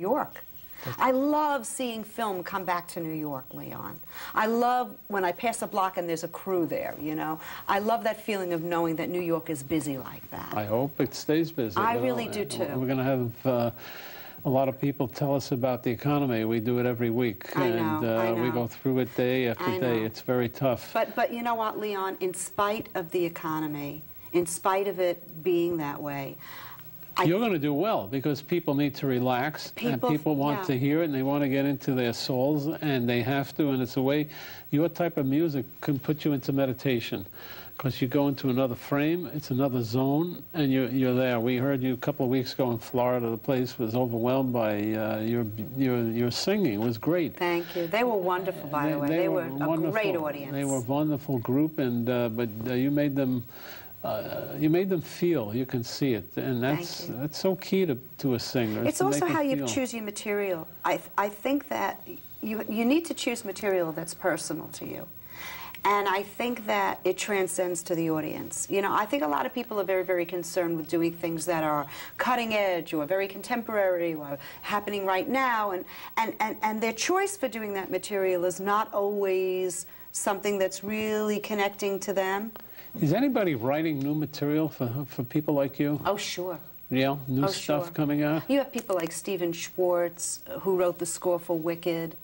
York. I love seeing film come back to New York, Leon. I love when I pass a block and there's a crew there, you know. I love that feeling of knowing that New York is busy like that. I hope it stays busy. I really do, too. We're going to have a lot of people tell us about the economy. We do it every week. I know. We go through it day after day. It's very tough. But you know what, Leon? In spite of the economy, in spite of it being that way, you're going to do well because people need to relax and people want to hear it and they want to get into their souls and they have to, and it's a way, your type of music can put you into meditation because you go into another frame, it's another zone, and you're there. We heard you a couple of weeks ago in Florida. The place was overwhelmed by your singing. It was great. Thank you. They were wonderful, by the way. They were a great audience. They were a wonderful group, and but you made them feel. You can see it, and that's so key to a singer. It's also how you choose your material. I think that you need to choose material that's personal to you, and I think that it transcends to the audience. You know, I think a lot of people are very, very concerned with doing things that are cutting edge or very contemporary or happening right now, and their choice for doing that material is not always something that's really connecting to them. Is anybody writing new material for people like you? Oh, sure. Yeah, new stuff coming out? You have people like Stephen Schwartz, who wrote the score for Wicked,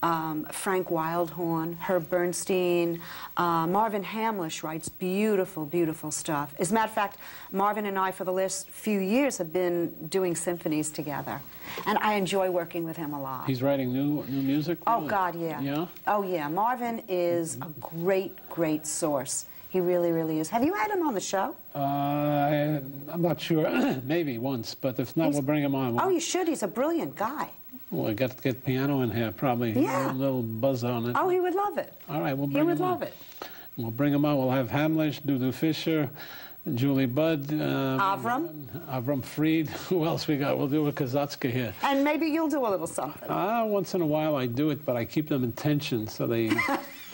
Frank Wildhorn, Herb Bernstein, Marvin Hamlish writes beautiful, beautiful stuff. As a matter of fact, Marvin and I, for the last few years, have been doing symphonies together. And I enjoy working with him a lot. He's writing new music? Oh, God, yeah. Yeah? Oh, yeah. Marvin is a great, great source. He really, really is. Have you had him on the show? I'm not sure. Maybe once, but if not, we'll bring him on. Oh, you should. He's a brilliant guy. Well, we got to get piano in here, probably. Yeah. A little buzz on it. Oh, he would love it. All right, we'll bring him on. He would love it. We'll bring him on. We'll have Hamlish, Dudu Fisher, Julie Budd, Avram Fried. Who else we got? We'll do a Kazatzka here. And maybe you'll do a little something. Once in a while I do it, but I keep them in tension, so they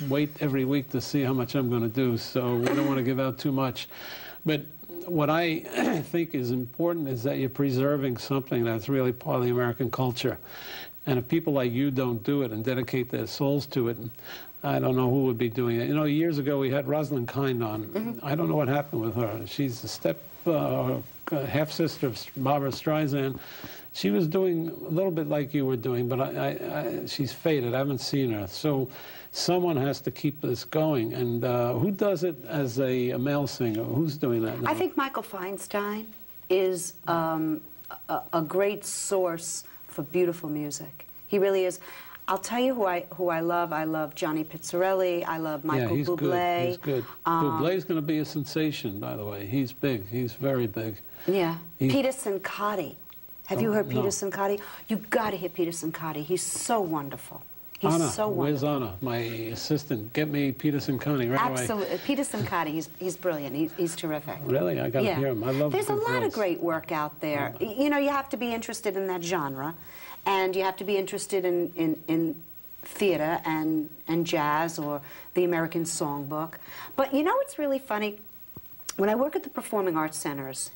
wait every week to see how much I'm going to do, so we don't want to give out too much. But what I think is important is that you're preserving something that's really part of the American culture. And if people like you don't do it and dedicate their souls to it, I don't know who would be doing it. You know, years ago we had Rosalind Kind on. I don't know what happened with her. She's a half-sister of Barbara Streisand. She was doing a little bit like you were doing, but she's faded. I haven't seen her. So someone has to keep this going. And who does it as a male singer? Who's doing that now? I think Michael Feinstein is a great source for beautiful music. He really is. I'll tell you who I love. I love Johnny Pizzarelli. I love Michael Bublé. He's good. Bublé's going to be a sensation, by the way. He's big. He's very big. Yeah. Peter Cincotti. Have you heard Peter Cincotti? You've got to hear Peter Cincotti. He's so wonderful. He's so wonderful. Where's Anna, my assistant? Get me Peter Cincotti right away. Absolutely. Peter Cincotti, he's brilliant. He's terrific. Really? I got to hear him. I love There's a lot of great work out there. You know, you have to be interested in that genre, and you have to be interested in theater and jazz or the American Songbook. But you know what's really funny? When I work at the performing arts centers,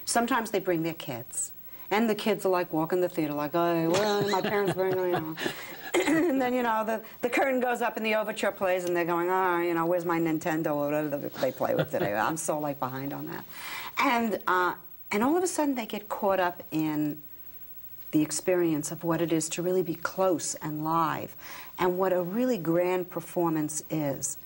sometimes they bring their kids. And the kids are like walking the theater like, oh, well, my parents bring me, you know. And then, you know, the curtain goes up and the overture plays and they're going, oh, you know, where's my Nintendo or whatever they play with today? I'm so, like, behind on that. And all of a sudden they get caught up in the experience of what it is to really be close and live and what a really grand performance is.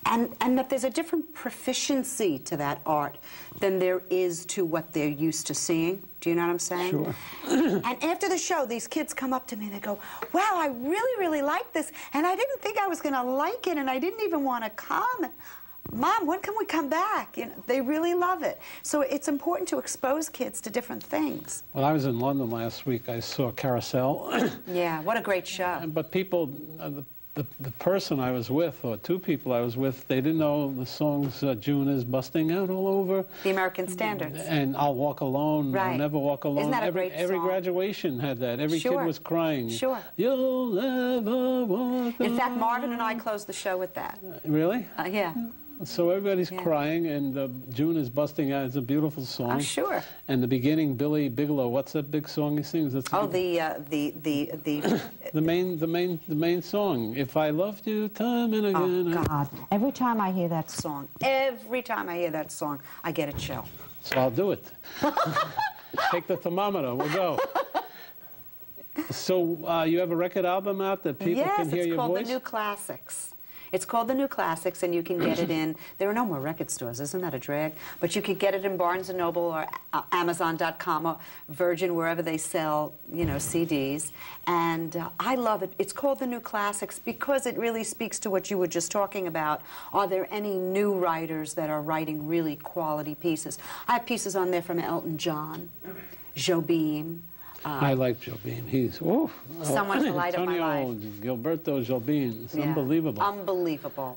And that there's a different proficiency to that art than there is to what they're used to seeing. Do you know what I'm saying? Sure. And after the show, these kids come up to me and they go, wow, I really, really like this, and I didn't think I was going to like it, and I didn't even want to come. Mom, when can we come back? You know, they really love it. So it's important to expose kids to different things. Well, I was in London last week. I saw Carousel. Yeah, what a great show. But people, the person I was with, or two people I was with, they didn't know the songs June is busting out all over. The American standards. And I'll Walk Alone, right. I'll Never Walk Alone. Isn't that a great song? Every graduation had that. Every kid was crying. Sure. You'll never walk alone. In fact, Marvin and I closed the show with that. Really? Yeah. So everybody's Yeah. crying, and June is busting out. It's a beautiful song. I'm sure. And the beginning, Billy Bigelow. What's that big song he sings? That's Oh, the main song. If I loved you time and again. Oh, God. Every time I hear that song, I get a chill. So I'll do it. Take the thermometer. We'll go. So you have a record album out that people can hear your voice? Yes, it's called The New Classics. It's called The New Classics, and you can get it in, there are no more record stores, isn't that a drag? But you can get it in Barnes & Noble or Amazon.com or Virgin, wherever they sell, you know, CDs. And I love it. It's called The New Classics because it really speaks to what you were just talking about. Are there any new writers that are writing really quality pieces? I have pieces on there from Elton John, Jobim. I like Jobim. He's, Someone to light up my life. Antonio Gilberto Jobim. It's Yeah. unbelievable.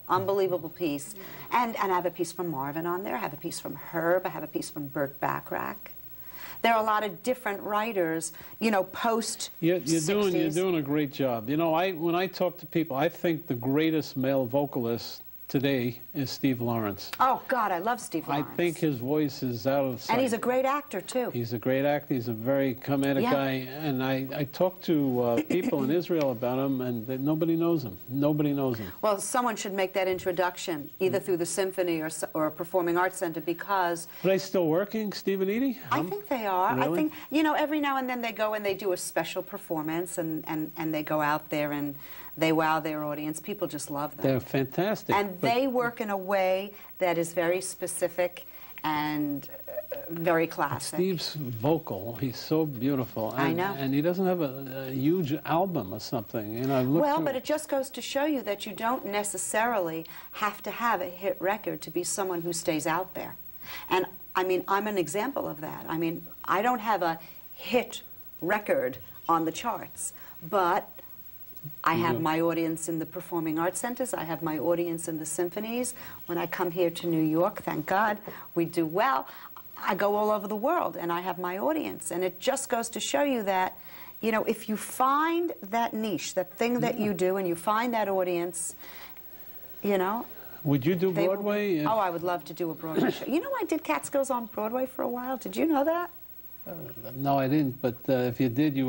Unbelievable piece. And I have a piece from Marvin on there. I have a piece from Herb. I have a piece from Burt Bacharach. There are a lot of different writers, you know, post You're 60s. doing a great job. You know, when I talk to people, I think the greatest male vocalist today is Steve Lawrence. Oh, God, I love Steve Lawrence. I think his voice is out of sight. And he's a great actor, too. He's a great actor. He's a very comedic guy. And I talked to people in Israel about him, and nobody knows him. Nobody knows him. Well, someone should make that introduction, either through the symphony or a performing arts center, because... Are they still working, Steve and Edie? I think they are. Really? I think, you know, every now and then they go and they do a special performance, and they go out there and they wow their audience. People just love them. They're fantastic. And they work in a way that is very specific and very classic. Steve's vocal, he's so beautiful. And, I know. And he doesn't have a huge album or something. You know, Well, but it just goes to show you that you don't necessarily have to have a hit record to be someone who stays out there. And, I mean, I'm an example of that. I mean, I don't have a hit record on the charts, but I have my audience in the performing arts centers. I have my audience in the symphonies. When I come here to New York, thank God, we do well. I go all over the world, and I have my audience. And it just goes to show you that, you know, if you find that niche, that thing that you do, and you find that audience, you know. Would you do Broadway? Oh, I would love to do a Broadway show. You know, I did Catskills on Broadway for a while. Did you know that? No, I didn't. But if you did, you